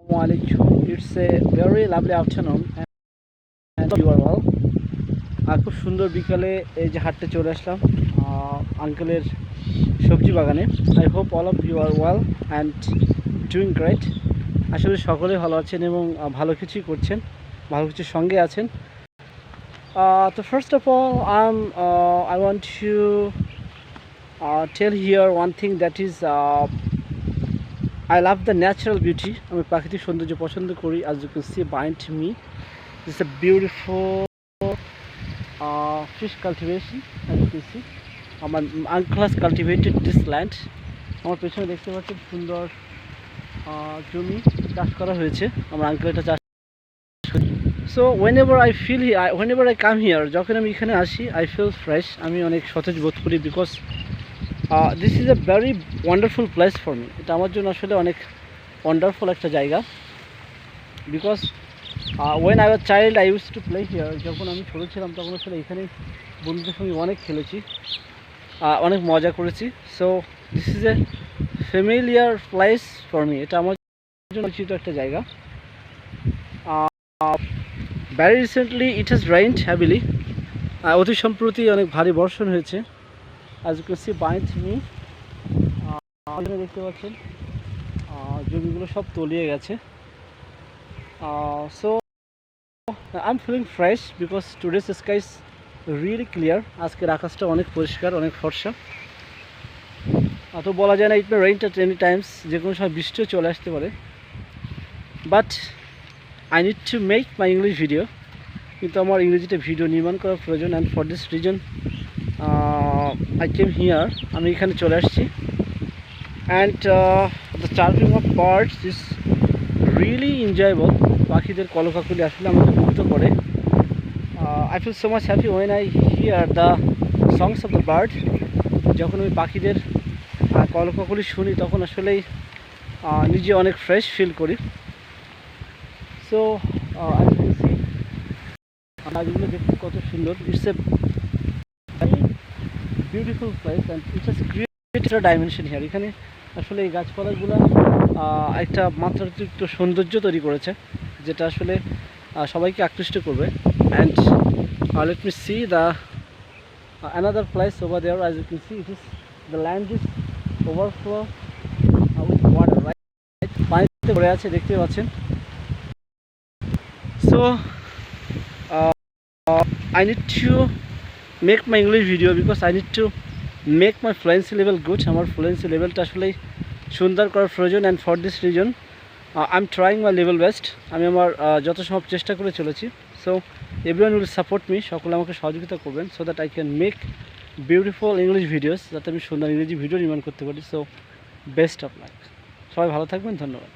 Assalamualaikum. It's a very lovely afternoon and you are all. খুব সুন্দর বিকালে এই যে হাঁটতে চলে আসলাম আঙ্কেলের সবজি বাগানে। I hope all of you are well and doing great. আসলে সকলেই ভালো আছেন এবং ভালো কিছুই করছেন, ভালো কিছুর সঙ্গে আছেন। তো first of all I want to tell here one thing that is I love the natural beauty. আমি প্রাকৃতিক সৌন্দর্য পছন্দ করি. As you can see behind me, this is a beautiful fish cultivation. As you can see, আমার uncle has cultivated this land. আমার পেছনে দেখতে পাচ্ছেন সুন্দর জমি চাষ করা হয়েছে, আমার আঙ্কেল এটা চাষ। So whenever I come here, যখন আমি এখানে আসি, I feel fresh. আমি অনেক সতেজ বোধ করি because this is a very wonderful place for me. এটা আমার জন্য আসলে অনেক ওয়ান্ডারফুল একটা জায়গা because when I was child I used to play here. যখন আমি ছোটো ছিলাম তখন আসলে এখানে বন্ধুদের সঙ্গে অনেক খেলেছি, অনেক মজা করেছি. So this is a familiar place for me. এটা আমার জন্য পরিচিত একটা জায়গা. Very recently it has rained heavily. অতি সম্প্রতি অনেক ভারী বর্ষণ হয়েছে. As you can see behind me, দেখতে পাচ্ছেন জমিগুলো সব তলিয়ে গেছে. So I'm feeling fresh because today's sky is really clear. আজকের আকাশটা অনেক পরিষ্কার, অনেক ফর্সা. তো বলা যায় না it may rain at any times, যে কোনো সময় বৃষ্টিও চলে আসতে পারে. But I need to make my English video. কিন্তু আমার ইংরেজিতে ভিডিও নির্মাণ করা প্রয়োজন and for this reason I came here. আমি এখানে চলে আসছি and the chirping of birds is really enjoyable. পাখিদের কলকাকলি আসলে আমাকে মুগ্ধ করে. I feel so much happy when I hear the songs of the bird. যখন আমি পাখিদের কলকাকলি শুনি তখন আসলেই নিজে অনেক ফ্রেশ ফিল করি. So as you can see, গাছগুলো দেখতে কত সুন্দর. It's a beautiful place and it's has created a dimension here. এখানে আসলে এই গাছপালাগুলো একটা মাত্রাতিরিক্ত সৌন্দর্য তৈরি করেছে যেটা আসলে সবাইকে আকৃষ্ট করবে. And let me see the another place over there. As you can see, it is the land is overflow with water, right? পানিতে ভরে আছে দেখতে পাচ্ছেন. So I need to make my English video because I need to make my fluency level good. আমার fluency levelটা আসলে সুন্দর করার প্রয়োজন and for this reason I'm trying my level best. আমি আমার যথাসম্ভব চেষ্টা করে চলেছি. So everyone will support me. সকলে আমাকে সহযোগিতা করবেন so that I can make beautiful English videos, যাতে আমি সুন্দর ইংরেজি ভিডিও নির্মাণ করতে পারি. So best of luck. সবাই ভালো থাকবেন. ধন্যবাদ.